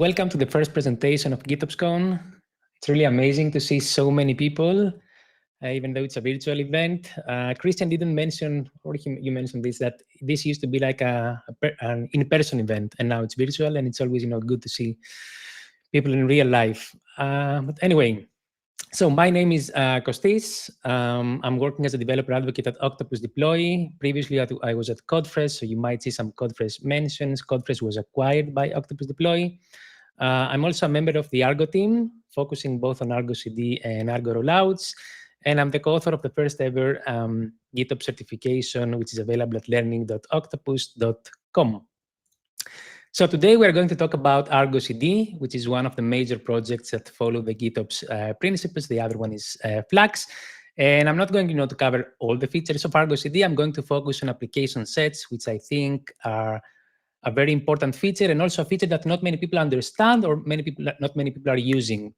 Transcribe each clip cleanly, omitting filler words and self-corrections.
Welcome to the first presentation of GitOpsCon. It's really amazing to see so many people, even though it's a virtual event. Christian didn't mention, or you mentioned this, that this used to be like an in-person event, and now it's virtual, and it's always good to see people in real life. But anyway, so my name is Kostis. I'm working as a developer advocate at Octopusdeploy. Previously, I was at Codefresh, so you might see some Codefresh mentions. Codefresh was acquired by Octopusdeploy. I'm also a member of the Argo team, focusing both on Argo CD and Argo rollouts. And I'm the co-author of the first ever GitOps certification, which is available at learning.octopus.com. So today we're going to talk about Argo CD, which is one of the major projects that follow the GitOps principles. The other one is Flux. And I'm not going to cover all the features of Argo CD. I'm going to focus on application sets, which I think are a very important feature, and also a feature that not many people understand, or not many people are using.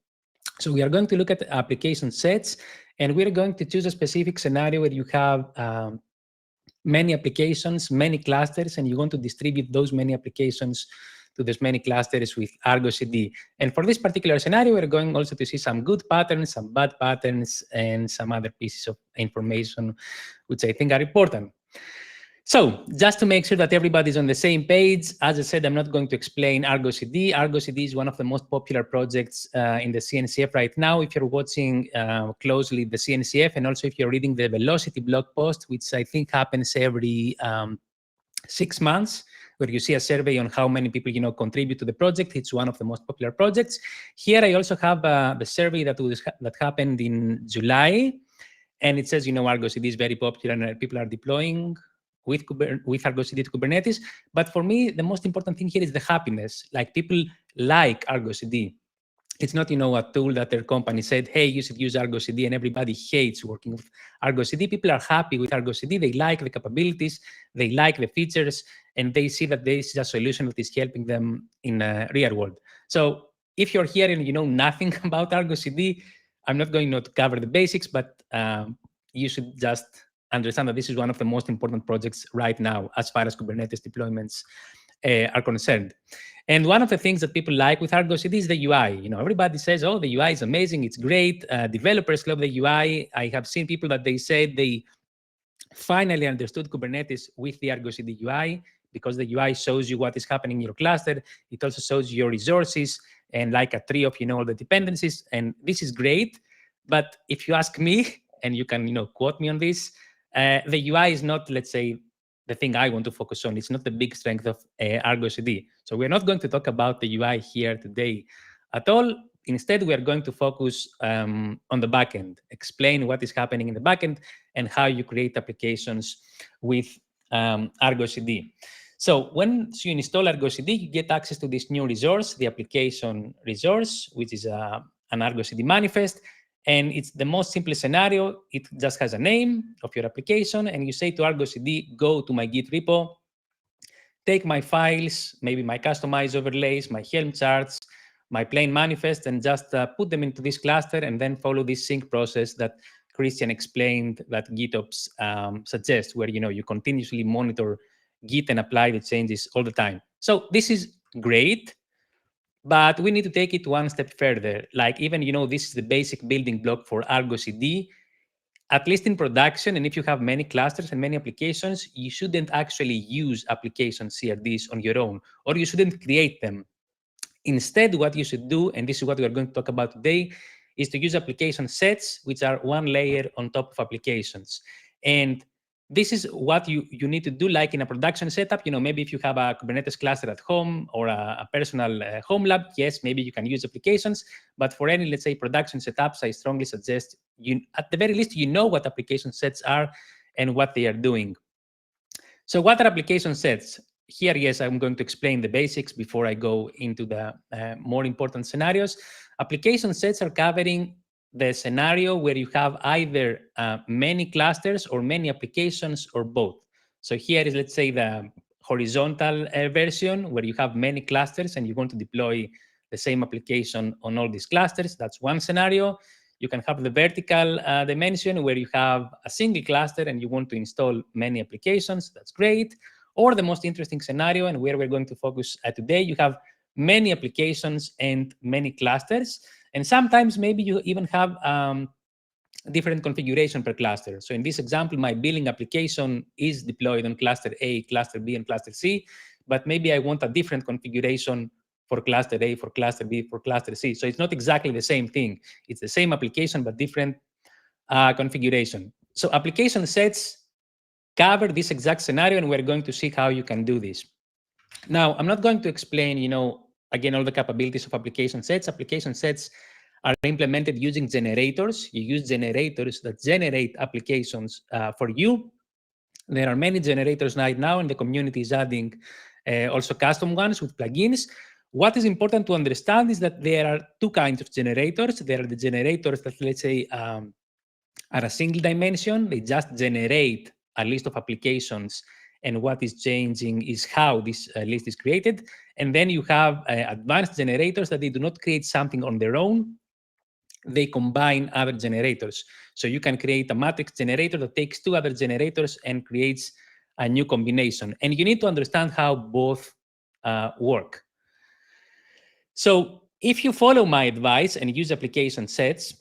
So we are going to look at application sets, and we're going to choose a specific scenario where you have many applications, many clusters, and you want to distribute those many applications to those many clusters with Argo CD. And for this particular scenario, we're going also to see some good patterns, some bad patterns, and some other pieces of information which I think are important. So just to make sure that everybody's on the same page, as I said, I'm not going to explain Argo CD. Argo CD is one of the most popular projects in the CNCF right now. If you're watching closely the CNCF, and also if you're reading the Velocity blog post, which I think happens every 6 months, where you see a survey on how many people contribute to the project. It's one of the most popular projects. Here I also have the survey that happened in July, and it says Argo CD is very popular and people are deploying with Argo CD to Kubernetes. But for me, the most important thing here is the happiness. Like, people like Argo CD. It's not, a tool that their company said, hey, you should use Argo CD, and everybody hates working with Argo CD. People are happy with Argo CD. They like the capabilities, they like the features, and they see that this is a solution that is helping them in the real world. So if you're here and you know nothing about Argo CD, I'm not going to cover the basics, but you should just understand that this is one of the most important projects right now as far as Kubernetes deployments are concerned. And one of the things that people like with Argo CD is the UI. Everybody says, oh, the UI is amazing, it's great. Developers love the UI. I have seen people that they said they finally understood Kubernetes with the Argo CD UI, because the UI shows you what is happening in your cluster. It also shows you your resources and like a tree of all the dependencies. And this is great. But if you ask me, and you can quote me on this, the UI is not, let's say, the thing I want to focus on. It's not the big strength of Argo CD. So we're not going to talk about the UI here today at all. Instead, we are going to focus on the backend, explain what is happening in the backend and how you create applications with Argo CD. So once you install Argo CD, you get access to this new resource, the application resource, which is an Argo CD manifest. And it's the most simple scenario. It just has a name of your application, and you say to Argo CD, go to my Git repo, take my files, maybe my customized overlays, my Helm charts, my plain manifest, and just put them into this cluster, and then follow this sync process that Christian explained that GitOps suggests, where you continuously monitor Git and apply the changes all the time. So this is great. But we need to take it one step further. Like, even, this is the basic building block for Argo CD. At least in production, and if you have many clusters and many applications, you shouldn't actually use application CRDs on your own, or you shouldn't create them. Instead, what you should do, and this is what we are going to talk about today, is to use application sets, which are one layer on top of applications. And this is what you need to do, like in a production setup. Maybe if you have a Kubernetes cluster at home, or a personal home lab, yes, maybe you can use applications. But for any, let's say, production setups, I strongly suggest at the very least, what application sets are and what they are doing. So what are application sets? Here, yes, I'm going to explain the basics before I go into the more important scenarios. Application sets are covering the scenario where you have either many clusters or many applications, or both. So here is, let's say, the horizontal version, where you have many clusters and you want to deploy the same application on all these clusters. That's one scenario. You can have the vertical dimension, where you have a single cluster and you want to install many applications. That's great. Or the most interesting scenario, and where we're going to focus today, you have many applications and many clusters. And sometimes maybe you even have different configuration per cluster. So in this example, my billing application is deployed on cluster A, cluster B, and cluster C, but maybe I want a different configuration for cluster A, for cluster B, for cluster C. So it's not exactly the same thing. It's the same application, but different configuration. So application sets cover this exact scenario, and we're going to see how you can do this. Now, I'm not going to explain, again, all the capabilities of application sets. Application sets are implemented using generators. You use generators that generate applications for you. There are many generators right now, and the community is adding also custom ones with plugins. What is important to understand is that there are two kinds of generators. There are the generators that, let's say, are a single dimension. They just generate a list of applications, and what is changing is how this list is created. And then you have advanced generators that they do not create something on their own. They combine other generators. So you can create a matrix generator that takes two other generators and creates a new combination. And you need to understand how both work. So if you follow my advice and use application sets,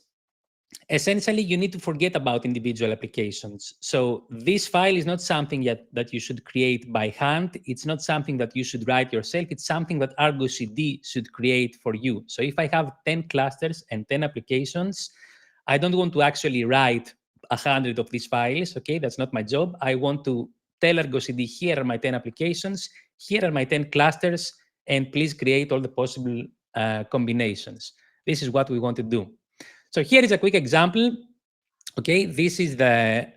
essentially you need to forget about individual applications. So this file is not something that you should create by hand. It's not something that you should write yourself. It's something that Argo CD should create for you. So if I have 10 clusters and 10 applications, I don't want to actually write 100 of these files, okay? That's not my job. I want to tell Argo CD, here are my 10 applications, here are my 10 clusters, and please create all the possible combinations. This is what we want to do. So here is a quick example. Okay, this is the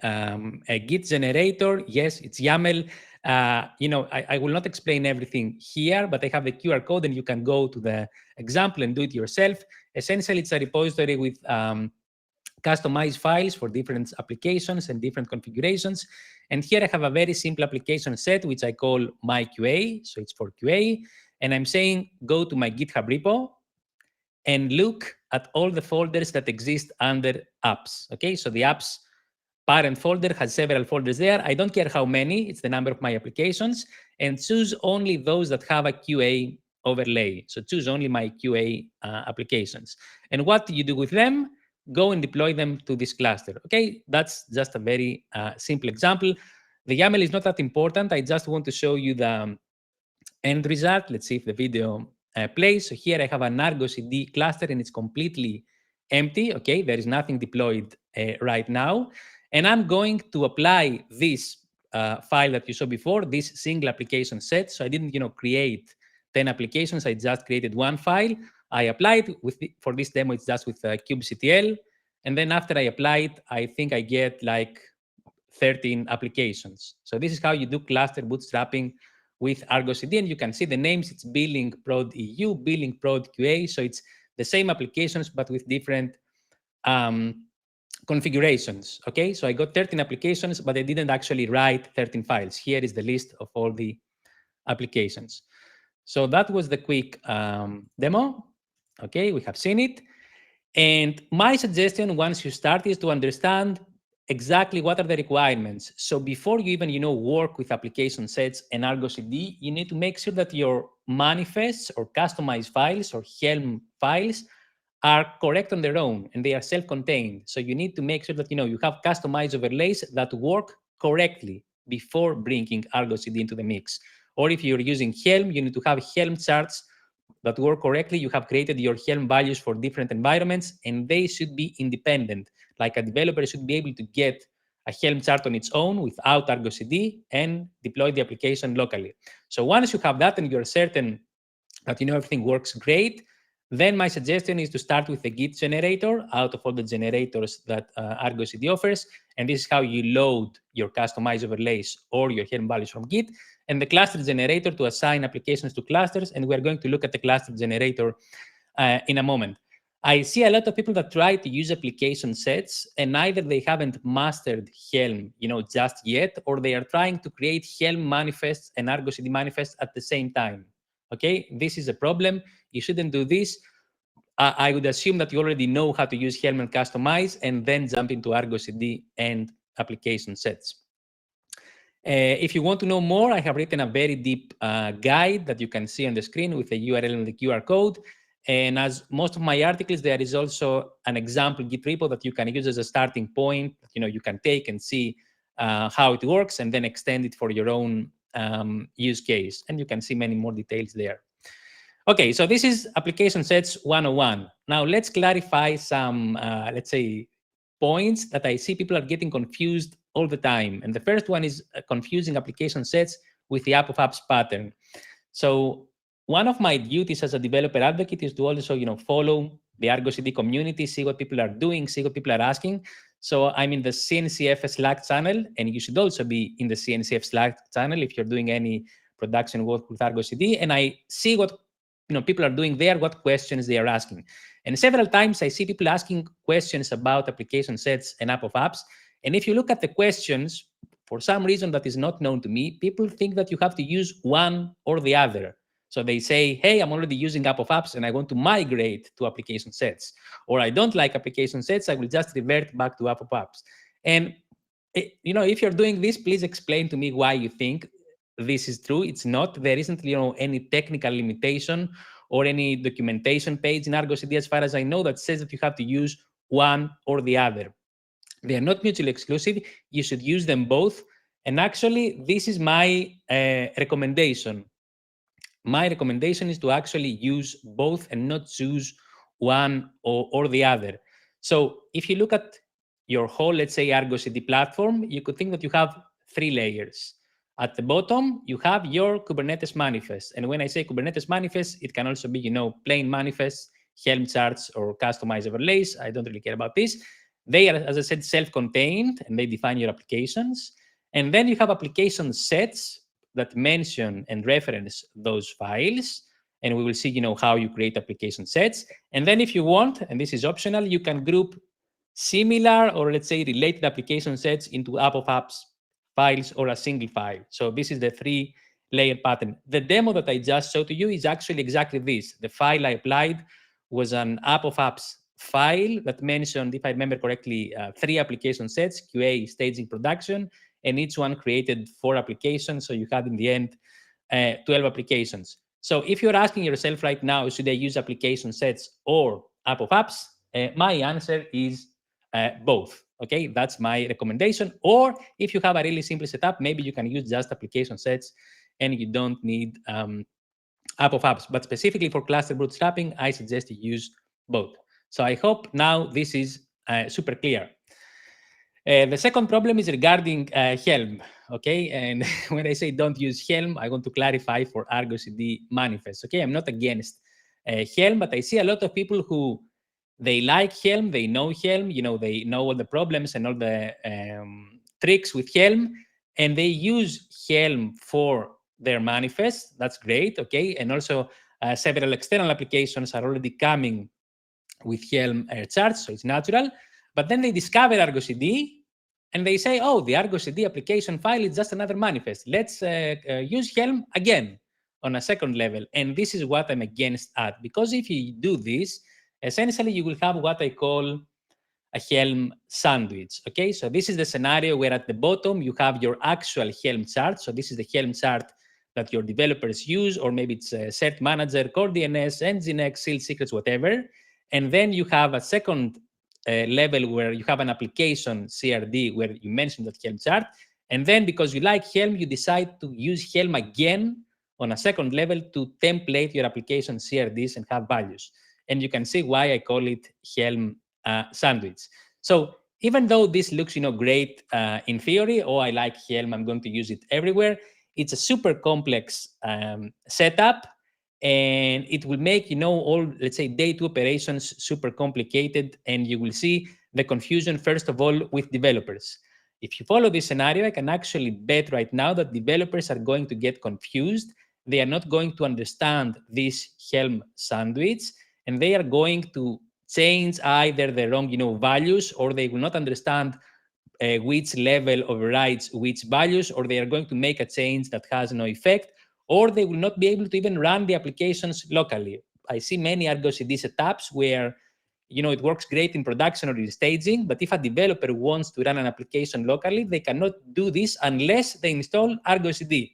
a Git generator. Yes, it's YAML. I will not explain everything here, but I have the QR code, and you can go to the example and do it yourself. Essentially, it's a repository with customized files for different applications and different configurations. And here I have a very simple application set, which I call my QA. So it's for QA. And I'm saying, go to my GitHub repo and look at all the folders that exist under apps. Okay, so the apps parent folder has several folders there. I don't care how many, it's the number of my applications, and choose only those that have a QA overlay. So choose only my QA applications. And what do you do with them? Go and deploy them to this cluster. Okay, that's just a very simple example. The YAML is not that important. I just want to show you the end result. Let's see if the video plays. So here I have an Argo CD cluster, and it's completely empty. Okay, there is nothing deployed right now. And I'm going to apply this file that you saw before, this single application set. So I didn't, create 10 applications. I just created one file. I applied for this demo. It's just with kubectl. And then after I apply it, I think I get like 13 applications. So this is how you do cluster bootstrapping with Argo CD, and you can see the names. It's billing prod EU, billing prod QA. So it's the same applications, but with different configurations. Okay, so I got 13 applications, but I didn't actually write 13 files. Here is the list of all the applications. So that was the quick demo. Okay, we have seen it. And my suggestion once you start is to understand exactly what are the requirements. So before you even, work with application sets and Argo CD, you need to make sure that your manifests or customized files or Helm files are correct on their own and they are self-contained. So you need to make sure that, you have customized overlays that work correctly before bringing Argo CD into the mix. Or if you're using Helm, you need to have Helm charts that work correctly. You have created your Helm values for different environments, and they should be independent. Like a developer should be able to get a Helm chart on its own without Argo CD and deploy the application locally. So once you have that and you're certain that everything works great, then my suggestion is to start with the Git generator out of all the generators that Argo CD offers. And this is how you load your customized overlays or your Helm values from Git, and the cluster generator to assign applications to clusters. And we're going to look at the cluster generator in a moment. I see a lot of people that try to use application sets, and either they haven't mastered Helm, just yet, or they are trying to create Helm manifests and Argo CD manifests at the same time. Okay, this is a problem. You shouldn't do this. I would assume that you already know how to use Helm and customize, and then jump into Argo CD and application sets. If you want to know more, I have written a very deep guide that you can see on the screen with the URL and the QR code. And as most of my articles, there is also an example Git repo that you can use as a starting point. You can take and see how it works and then extend it for your own use case. And you can see many more details there. Okay, so this is Application Sets 101. Now let's clarify some, let's say, points that I see people are getting confused all the time. And the first one is confusing application sets with the app of apps pattern. So one of my duties as a developer advocate is to also, follow the Argo CD community, see what people are doing, see what people are asking. So I'm in the CNCF Slack channel, and you should also be in the CNCF Slack channel if you're doing any production work with Argo CD. And I see what people are doing there, what questions they are asking. And several times I see people asking questions about application sets and app of apps. And if you look at the questions, for some reason that is not known to me, people think that you have to use one or the other. So they say, hey, I'm already using app of apps and I want to migrate to application sets. Or I don't like application sets, I will just revert back to app of apps. And if you're doing this, please explain to me why you think this is true. It's not. There isn't any technical limitation or any documentation page in Argo CD, as far as I know, that says that you have to use one or the other. They are not mutually exclusive. You should use them both. And actually, this is my recommendation. My recommendation is to actually use both and not choose one or the other. So if you look at your whole, let's say, Argo CD platform, you could think that you have 3 layers. At the bottom, you have your Kubernetes manifest. And when I say Kubernetes manifest, it can also be, plain manifests, Helm charts, or customized overlays. I don't really care about this. They are, as I said, self-contained, and they define your applications. And then you have application sets that mention and reference those files. And we will see, how you create application sets. And then if you want, and this is optional, you can group similar or, let's say, related application sets into app of apps files or a single file. So this is the 3-layer pattern. The demo that I just showed to you is actually exactly this. The file I applied was an app of apps file that mentioned, if I remember correctly, 3 application sets, QA, staging, production, and each one created 4 applications. So you had, in the end, 12 applications. So if you're asking yourself right now, should I use application sets or app of apps? My answer is both. Okay, that's my recommendation. Or if you have a really simple setup, maybe you can use just application sets and you don't need app of apps. But specifically for cluster bootstrapping, I suggest you use both. So I hope now this is super clear. The second problem is regarding Helm. Okay, and when I say don't use Helm, I want to clarify for Argo CD manifest. Okay, I'm not against Helm, but I see a lot of people who they like Helm, they know Helm, they know all the problems and all the tricks with Helm, and they use Helm for their manifest. That's great, okay? And also several external applications are already coming with Helm charts, so it's natural. But then they discover Argo CD, and they say, oh, the Argo CD application file is just another manifest. Let's use Helm again on a second level. And this is what I'm against at, because if you do this, essentially you will have what I call a Helm sandwich. Okay, so this is the scenario where at the bottom you have your actual Helm chart. So this is the Helm chart that your developers use, or maybe it's a Cert Manager, Core DNS, Nginx, Seal Secrets, whatever. And then you have a second level where you have an application CRD where you mention that Helm chart. And then because you like Helm, you decide to use Helm again on a second level to template your application CRDs and have values. And you can see why I call it Helm sandwich. So even though this looks, great in theory, oh, I like Helm, I'm going to use it everywhere, it's a super complex setup, and it will make, all, let's say, day 2 operations super complicated, and you will see the confusion, first of all, with developers. If you follow this scenario, I can actually bet right now that developers are going to get confused. They are not going to understand this Helm sandwich, and they are going to change either the wrong, values, or they will not understand which level overrides which values, or they are going to make a change that has no effect, or they will not be able to even run the applications locally. I see many Argo CD setups where it works great in production or in staging, but if a developer wants to run an application locally, they cannot do this unless they install Argo CD.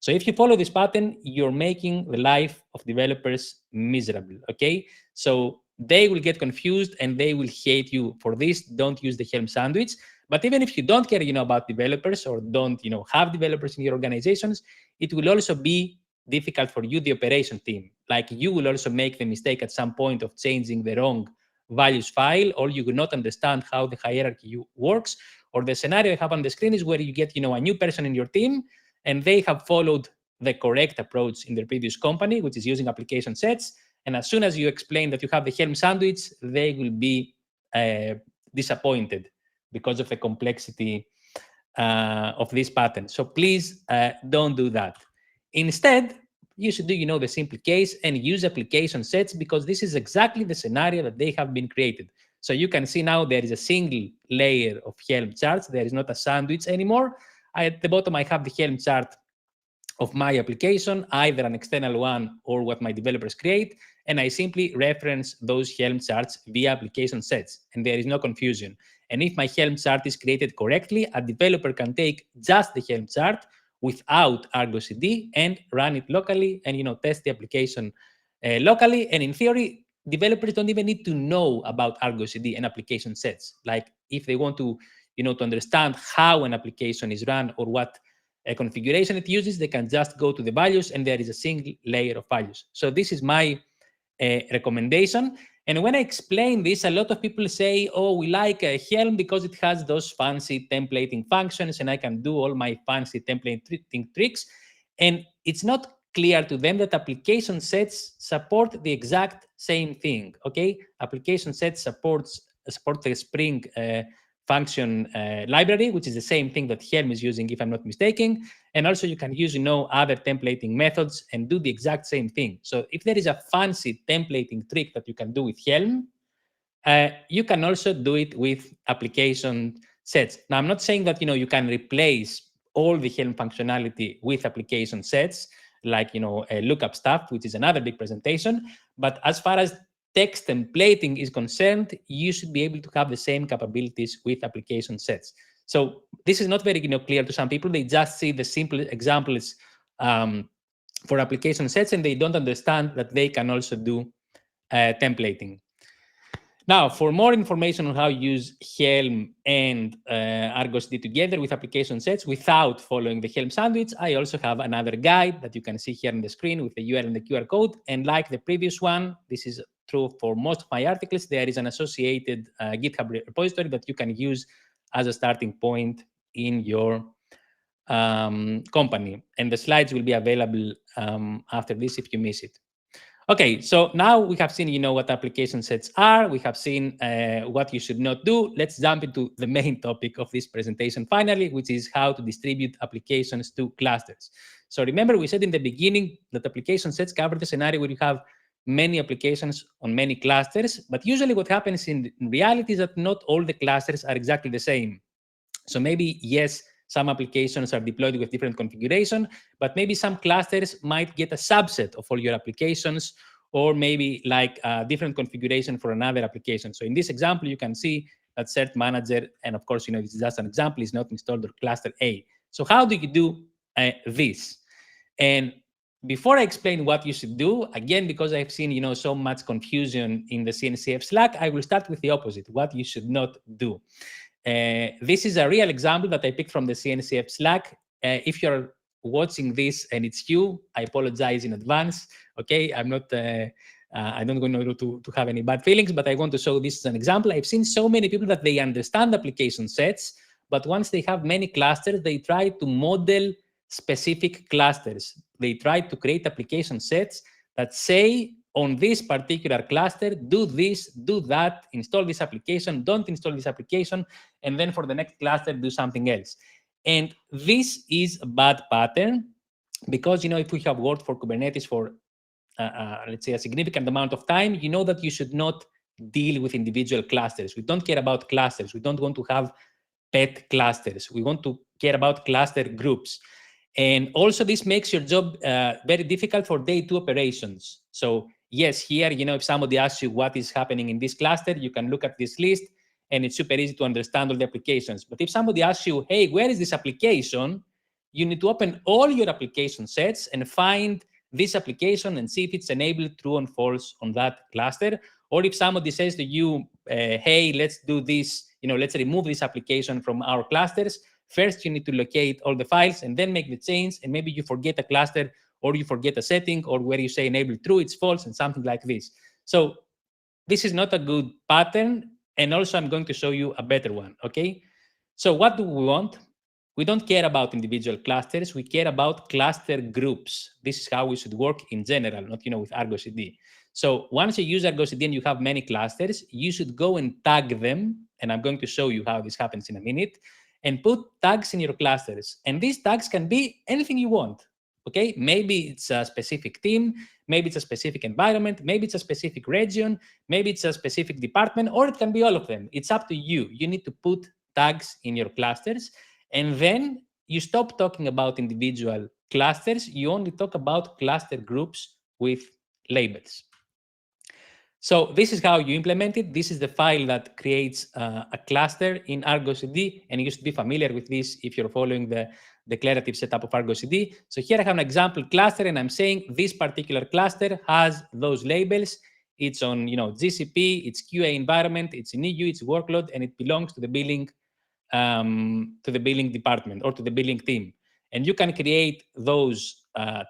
So if you follow this pattern, you're making the life of developers miserable, okay? So they will get confused and they will hate you for this. Don't use the Helm sandwich. But even if you don't care, about developers or don't, have developers in your organizations, it will also be difficult for you, the operation team. Like you will also make the mistake at some point of changing the wrong values file, or you will not understand how the hierarchy works. Or the scenario I have on the screen is where you get, a new person in your team, and they have followed the correct approach in their previous company, which is using application sets. And as soon as you explain that you have the Helm sandwich, they will be disappointed because of the complexity of this pattern. So please don't do that. Instead, you should do, the simple case and use application sets, because this is exactly the scenario that they have been created. So you can see now there is a single layer of Helm charts. There is not a sandwich anymore. At the bottom, I have the Helm chart of my application, either an external one or what my developers create, and I simply reference those Helm charts via application sets, and there is no confusion. And if my Helm chart is created correctly, a developer can take just the Helm chart without Argo CD and run it locally and test the application locally. And in theory, developers don't even need to know about Argo CD and application sets. Like if they want to, to understand how an application is run or what a configuration it uses, they can just go to the values and there is a single layer of values. So this is my recommendation. And when I explain this, a lot of people say, oh, we like Helm because it has those fancy templating functions and I can do all my fancy templating tricks. And it's not clear to them that application sets support the exact same thing, okay? Application sets support the Spring function library, which is the same thing that Helm is using, if I'm not mistaken. And also you can use, other templating methods and do the exact same thing. So if there is a fancy templating trick that you can do with Helm, you can also do it with application sets. Now, I'm not saying that, you can replace all the Helm functionality with application sets, like, lookup stuff, which is another big presentation. But as far as text templating is concerned, you should be able to have the same capabilities with application sets. So this is not very clear to some people. They just see the simple examples for application sets, and they don't understand that they can also do templating. Now, for more information on how to use Helm and Argo CD together with application sets without following the Helm sandwich, I also have another guide that you can see here on the screen with the URL and the QR code. And like the previous one, this is true for most of my articles, there is an associated GitHub repository that you can use as a starting point in your company. And the slides will be available after this if you miss it. Okay, so now we have seen, what application sets are. We have seen what you should not do. Let's jump into the main topic of this presentation finally, which is how to distribute applications to clusters. So remember, we said in the beginning that application sets cover the scenario where you have many applications on many clusters, but usually what happens in reality is that not all the clusters are exactly the same. So maybe, yes, some applications are deployed with different configuration, but maybe some clusters might get a subset of all your applications, or maybe like a different configuration for another application. So in this example, you can see that Cert Manager, and of course, it's just an example, is not installed on cluster A. So how do you do this? And before I explain what you should do, again, because I've seen, so much confusion in the CNCF Slack, I will start with the opposite, what you should not do. This is a real example that I picked from the CNCF Slack. If you're watching this and it's you, I apologize in advance. Okay, I'm not. I don't want to have any bad feelings, but I want to show this as an example. I've seen so many people that they understand application sets, but once they have many clusters, they try to model specific clusters. They try to create application sets that say, on this particular cluster, do this, do that, install this application, don't install this application, and then for the next cluster, do something else. And this is a bad pattern because, if we have worked for Kubernetes for, let's say, a significant amount of time, you know that you should not deal with individual clusters. We don't care about clusters. We don't want to have pet clusters. We want to care about cluster groups. And also, this makes your job very difficult for day 2 operations. So yes, here, if somebody asks you what is happening in this cluster, you can look at this list and it's super easy to understand all the applications. But if somebody asks you, hey, where is this application? You need to open all your application sets and find this application and see if it's enabled true and false on that cluster. Or if somebody says to you, hey, let's do this, let's remove this application from our clusters. First, you need to locate all the files and then make the change. And maybe you forget a cluster or you forget a setting, or where you say enable true, it's false, and something like this. So this is not a good pattern. And also, I'm going to show you a better one, okay? So what do we want? We don't care about individual clusters. We care about cluster groups. This is how we should work in general, not with Argo CD. So once you use Argo CD and you have many clusters, you should go and tag them. And I'm going to show you how this happens in a minute. And put tags in your clusters. And these tags can be anything you want. Okay, maybe it's a specific team, maybe it's a specific environment, maybe it's a specific region, maybe it's a specific department, or it can be all of them. It's up to you. You need to put tags in your clusters, and then you stop talking about individual clusters. You only talk about cluster groups with labels. So this is how you implement it. This is the file that creates a cluster in Argo CD, and you should be familiar with this if you're following the declarative setup of Argo CD. So here I have an example cluster, and I'm saying this particular cluster has those labels. It's on GCP, it's QA environment, it's in EU, it's workload, and it belongs to the billing department or to the billing team. And you can create those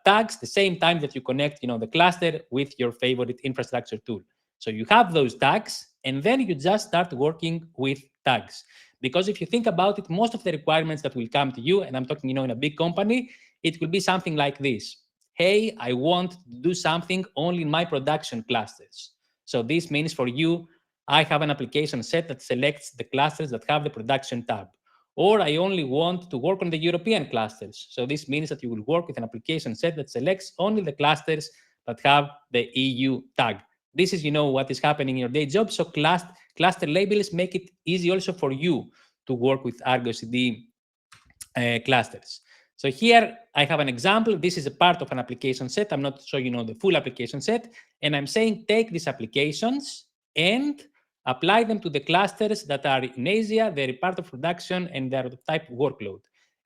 tags the same time that you connect the cluster with your favorite infrastructure tool. So you have those tags, and then you just start working with tags. Because if you think about it, most of the requirements that will come to you, and I'm talking, in a big company, it will be something like this. Hey, I want to do something only in my production clusters. So this means for you, I have an application set that selects the clusters that have the production tab. Or I only want to work on the European clusters. So this means that you will work with an application set that selects only the clusters that have the EU tag. This is, what is happening in your day job. So cluster labels make it easy also for you to work with Argo CD clusters. So here I have an example. This is a part of an application set. I'm not showing the full application set. And I'm saying take these applications and apply them to the clusters that are in Asia. They're part of production and they're the type of workload.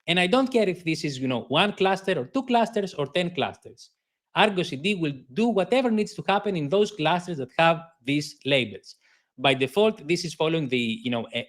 And I don't care if this is one cluster or two clusters or 10 clusters. Argo CD will do whatever needs to happen in those clusters that have these labels. By default, this is following the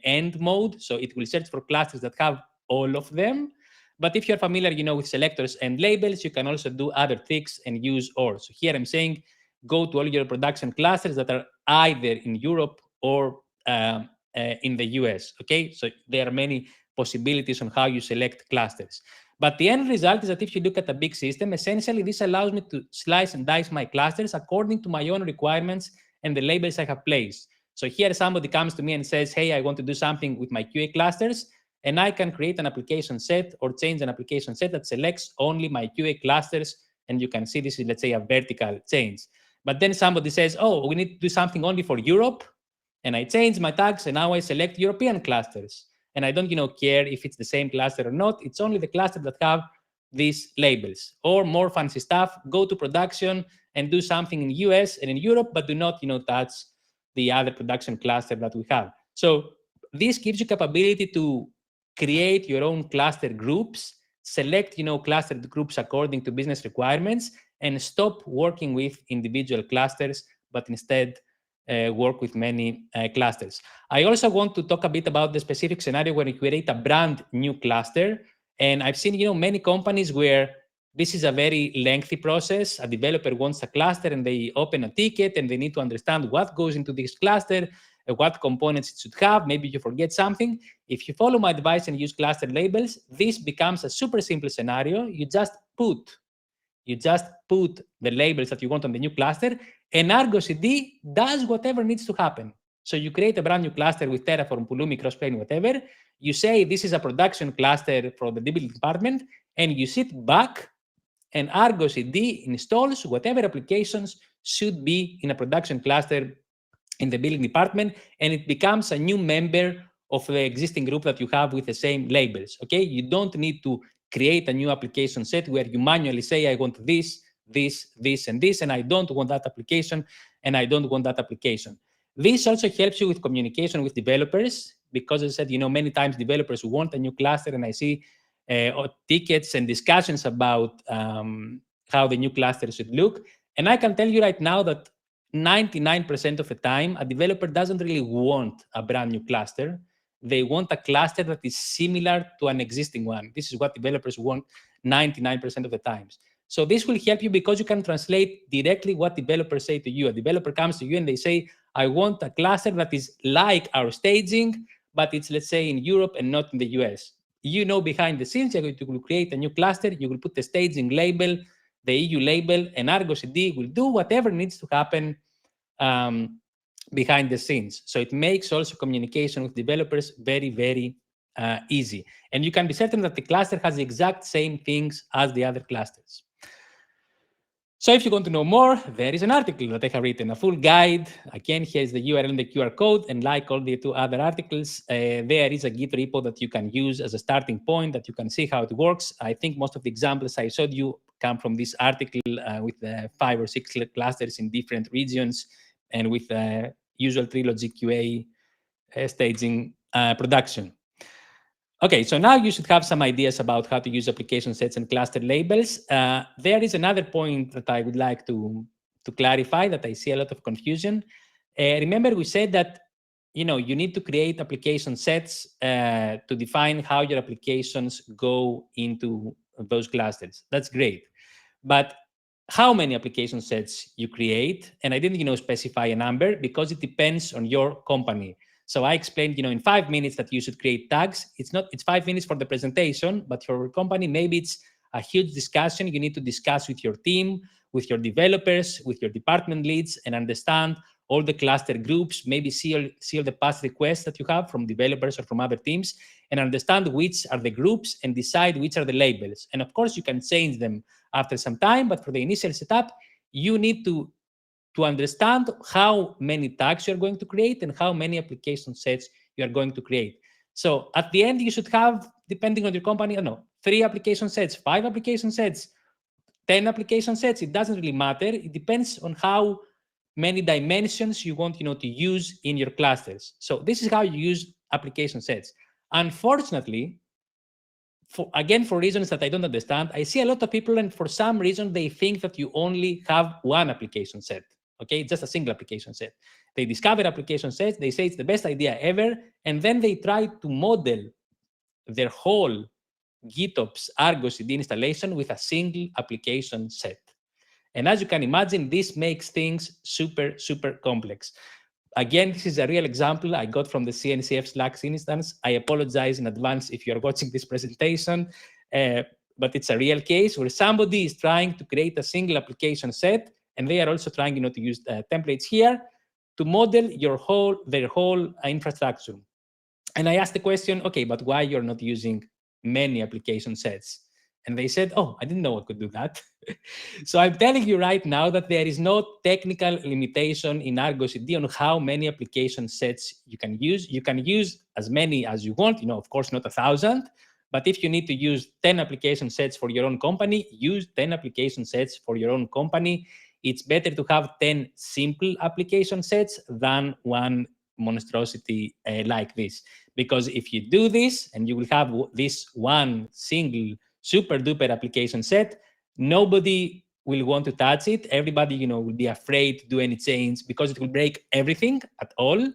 end mode, so it will search for clusters that have all of them. But if you're familiar, with selectors and labels, you can also do other tricks and use OR. So here I'm saying, go to all your production clusters that are either in Europe or in the US. Okay, so there are many possibilities on how you select clusters. But the end result is that if you look at a big system, essentially this allows me to slice and dice my clusters according to my own requirements and the labels I have placed. So here somebody comes to me and says, hey, I want to do something with my QA clusters, and I can create an application set or change an application set that selects only my QA clusters. And you can see this is, let's say, a vertical change. But then somebody says, oh, we need to do something only for Europe. And I change my tags, and now I select European clusters. And I don't, care if it's the same cluster or not. It's only the cluster that have these labels. Or more fancy stuff, go to production and do something in US and in Europe, but do not, touch the other production cluster that we have. So this gives you capability to create your own cluster groups, select, cluster groups according to business requirements, and stop working with individual clusters, but instead work with many clusters. I also want to talk a bit about the specific scenario where you create a brand new cluster. And I've seen, many companies where this is a very lengthy process. A developer wants a cluster and they open a ticket and they need to understand what goes into this cluster, what components it should have. Maybe you forget something. If you follow my advice and use cluster labels, this becomes a super simple scenario. You just put the labels that you want on the new cluster, and Argo CD does whatever needs to happen. So you create a brand new cluster with Terraform, Pulumi, Crossplane, whatever. You say this is a production cluster for the billing department, and you sit back, and Argo CD installs whatever applications should be in a production cluster in the billing department, and it becomes a new member of the existing group that you have with the same labels. Okay, you don't need to create a new application set where you manually say, I want this, this, this, and this, and I don't want that application, and I don't want that application. This also helps you with communication with developers, because as I said, many times developers want a new cluster, and I see tickets and discussions about how the new cluster should look. And I can tell you right now that 99% of the time, a developer doesn't really want a brand new cluster. They want a cluster that is similar to an existing one. This is what developers want 99% of the times. So this will help you because you can translate directly what developers say to you. A developer comes to you and they say, I want a cluster that is like our staging, but it's, let's say, in Europe and not in the US. Behind the scenes, you're going to create a new cluster. You will put the staging label, the EU label, and Argo CD will do whatever needs to happen behind the scenes. So it makes also communication with developers very, very easy. And you can be certain that the cluster has the exact same things as the other clusters. So if you want to know more, there is an article that I have written, a full guide. Again, here's the URL and the QR code. And like all the two other articles, there is a Git repo that you can use as a starting point, that you can see how it works. I think most of the examples I showed you come from this article with 5 or 6 clusters in different regions and with usual trilogy QA staging production. Okay, so now you should have some ideas about how to use application sets and cluster labels. There is another point that I would like to clarify, that I see a lot of confusion. Remember, we said that you need to create application sets to define how your applications go into those clusters. That's great. But how many application sets you create, and I didn't specify a number because it depends on your company. So I explained, in 5 minutes that you should create tags. It's 5 minutes for the presentation, but for your company, maybe it's a huge discussion. You need to discuss with your team, with your developers, with your department leads, and understand all the cluster groups, maybe see all the past requests that you have from developers or from other teams, and understand which are the groups and decide which are the labels. And of course, you can change them after some time, but for the initial setup, you need to understand how many tags you're going to create and how many application sets you are going to create. So at the end, you should have, depending on your company, 3 application sets, 5 application sets, 10 application sets. It doesn't really matter. It depends on how many dimensions you want to use in your clusters. So this is how you use application sets. Unfortunately, for reasons that I don't understand, I see a lot of people, and for some reason, they think that you only have one application set. Okay, just a single application set. They discover application sets, they say it's the best idea ever, and then they try to model their whole GitOps Argo CD installation with a single application set. And as you can imagine, this makes things super, super complex. Again, this is a real example I got from the CNCF Slack instance. I apologize in advance if you're watching this presentation, but it's a real case where somebody is trying to create a single application set, and they are also trying to use templates here to model their whole infrastructure. And I asked the question, okay, but why you're not using many application sets? And they said, oh, I didn't know I could do that. So I'm telling you right now that there is no technical limitation in Argo CD on how many application sets you can use. You can use as many as you want, of course, not 1,000. But if you need to use 10 application sets for your own company, use 10 application sets for your own company. It's better to have 10 simple application sets than one monstrosity like this. Because if you do this and you will have this one single super duper application set, nobody will want to touch it. Everybody, will be afraid to do any change because it will break everything at all.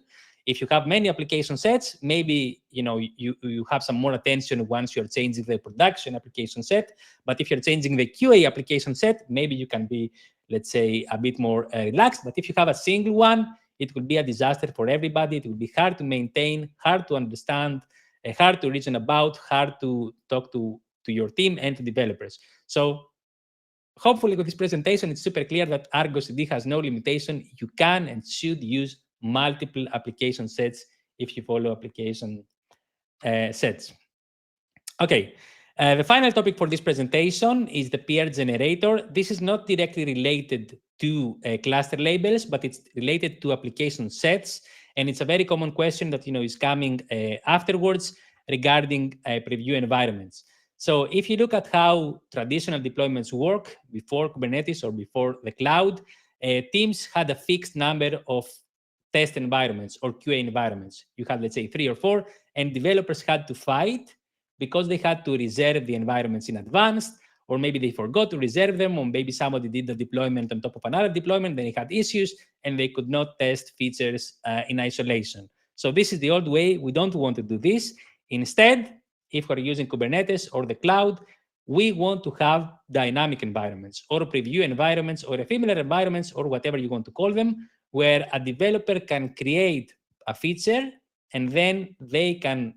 If you have many application sets, maybe you have some more attention once you're changing the production application set. But if you're changing the QA application set, maybe you can be, let's say, a bit more relaxed. But if you have a single one, it will be a disaster for everybody. It will be hard to maintain, hard to understand, hard to reason about, hard to talk to your team and to developers. So hopefully with this presentation, it's super clear that Argo CD has no limitation. You can and should use multiple application sets if you follow application sets. Okay, the final topic for this presentation is the PR generator. This is not directly related to cluster labels, but it's related to application sets. And it's a very common question that is coming afterwards regarding preview environments. So if you look at how traditional deployments work before Kubernetes or before the cloud, teams had a fixed number of test environments or QA environments. You had, let's say, 3 or 4, and developers had to fight because they had to reserve the environments in advance, or maybe they forgot to reserve them, or maybe somebody did the deployment on top of another deployment, then it had issues, and they could not test features in isolation. So this is the old way. We don't want to do this. Instead, if we're using Kubernetes or the cloud, we want to have dynamic environments or preview environments or ephemeral environments or whatever you want to call them, where a developer can create a feature and then they can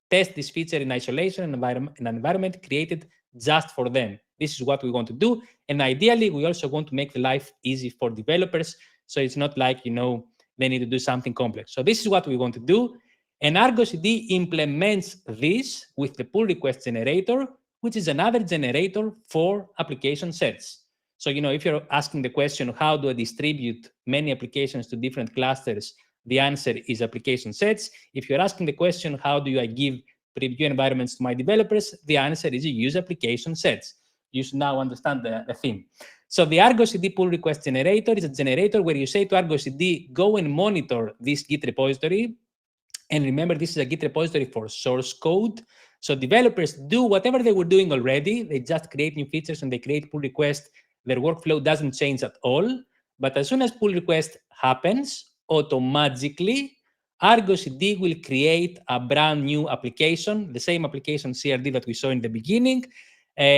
test this feature in isolation in an environment created just for them. This is what we want to do. And ideally, we also want to make the life easy for developers. So it's not like, they need to do something complex. So this is what we want to do. And Argo CD implements this with the pull request generator, which is another generator for application sets. So, if you're asking the question, how do I distribute many applications to different clusters? The answer is application sets. If you're asking the question, how do I give preview environments to my developers? The answer is you use application sets. You should now understand the theme. So the Argo CD pull request generator is a generator where you say to Argo CD, go and monitor this Git repository. And remember, this is a Git repository for source code. So developers do whatever they were doing already. They just create new features and they create pull requests. Their workflow doesn't change at all. But as soon as pull request happens, automatically, Argo CD will create a brand new application, the same application CRD that we saw in the beginning,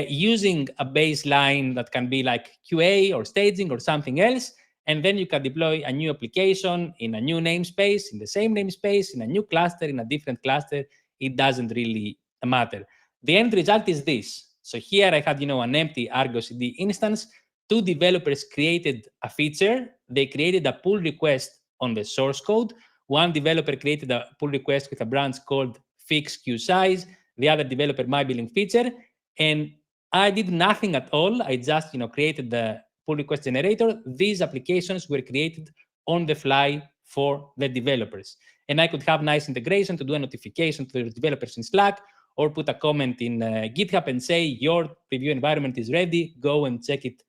using a baseline that can be like QA or staging or something else. And then you can deploy a new application in a new namespace, in the same namespace, in a new cluster, in a different cluster. It doesn't really matter. The end result is this. So here I had, an empty Argo CD instance. 2 developers created a feature. They created a pull request on the source code. One developer created a pull request with a branch called fix queue size. The other developer, my billing feature. And I did nothing at all. I just, created the pull request generator. These applications were created on the fly for the developers. And I could have nice integration to do a notification to the developers in Slack, or put a comment in GitHub and say, your preview environment is ready, go and check it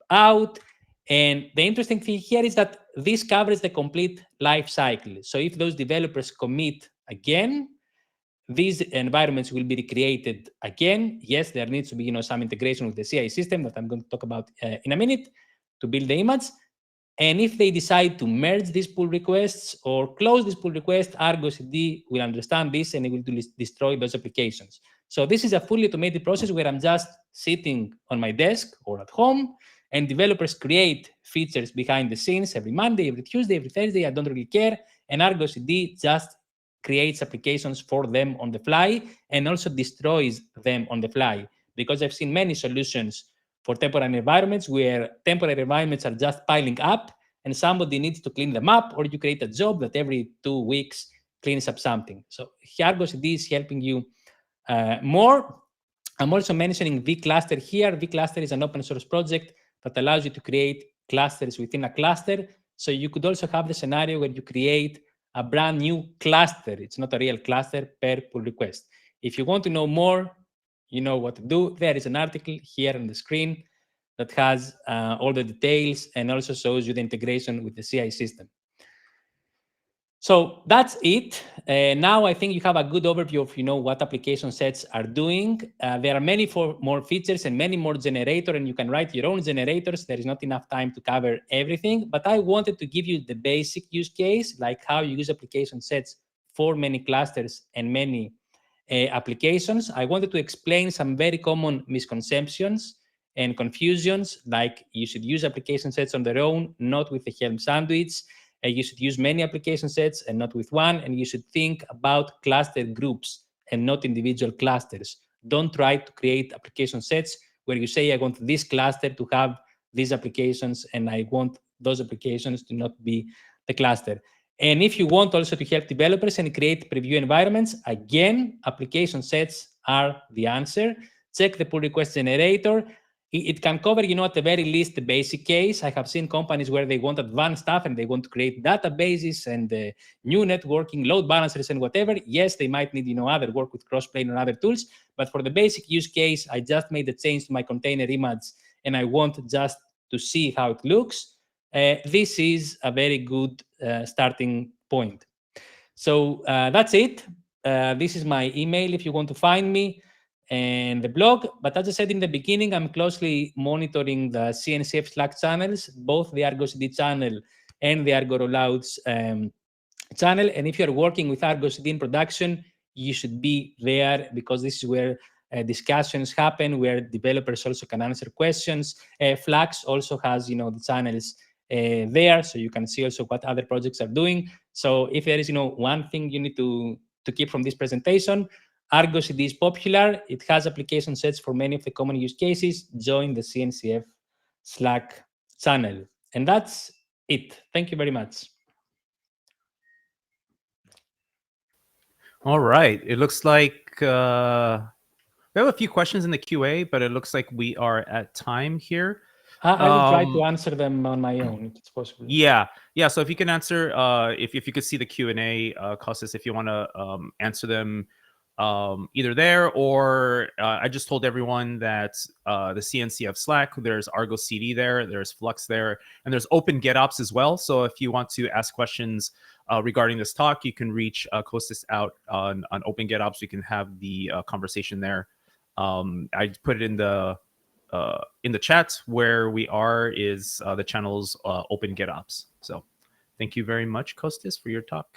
out. And the interesting thing here is that this covers the complete life cycle. So if those developers commit again, these environments will be recreated again. Yes, there needs to be some integration with the CI system that I'm going to talk about in a minute to build the image. And if they decide to merge these pull requests or close this pull request, Argo CD will understand this and it will destroy those applications. So this is a fully automated process where I'm just sitting on my desk or at home, and developers create features behind the scenes every Monday, every Tuesday, every Thursday. I don't really care. And Argo CD just creates applications for them on the fly and also destroys them on the fly. Because I've seen many solutions for temporary environments where temporary environments are just piling up and somebody needs to clean them up, or you create a job that every 2 weeks cleans up something. So Argo CD is helping you more. I'm also mentioning vCluster here. vCluster is an open source project that allows you to create clusters within a cluster. So you could also have the scenario where you create a brand new cluster. It's not a real cluster per pull request. If you want to know more, you know what to do. There is an article here on the screen that has all the details and also shows you the integration with the CI system. So that's it. Now I think you have a good overview of what application sets are doing. There are many more features and many more generators, and you can write your own generators. There is not enough time to cover everything, but I wanted to give you the basic use case, like how you use application sets for many clusters and many applications. I wanted to explain some very common misconceptions and confusions, like you should use application sets on their own, not with the Helm sandwich. You should use many application sets and not with one. And you should think about cluster groups and not individual clusters. Don't try to create application sets where you say, I want this cluster to have these applications and I want those applications to not be the cluster. And if you want also to help developers and create preview environments, again, application sets are the answer. Check the pull request generator. it can cover, at the very least, the basic case. I have seen companies where they want advanced stuff and they want to create databases and new networking, load balancers and whatever. Yes, they might need, other work with Crossplane or other tools. But for the basic use case, I just made the change to my container image and I want just to see how it looks. This is a very good starting point. So that's it. This is my email if you want to find me, and the blog. But as I said in the beginning, I'm closely monitoring the CNCF Slack channels, both the Argo CD channel and the Argo Rollouts channel. And if you're working with Argo CD in production, you should be there, because this is where discussions happen, where developers also can answer questions. Flux also has, the channels there, so you can see also what other projects are doing. So if there is, one thing you need to keep from this presentation, Argo CD is popular. It has application sets for many of the common use cases. Join the CNCF Slack channel. And that's it. Thank you very much. All right. It looks like we have a few questions in the QA, but it looks like we are at time here. I will try to answer them on my own if it's possible. Yeah. So if you can answer, if you could see the Q&A, Kostis, if you want to answer them either there or I just told everyone that the CNCF Slack, there's Argo CD there, there's Flux there, and there's Open GitOps as well. So if you want to ask questions regarding this talk, you can reach Kostis out on Open GitOps. We can have the conversation there. I put it in the chat. Where we are is the channel's Open GitOps. So thank you very much, Kostis, for your talk.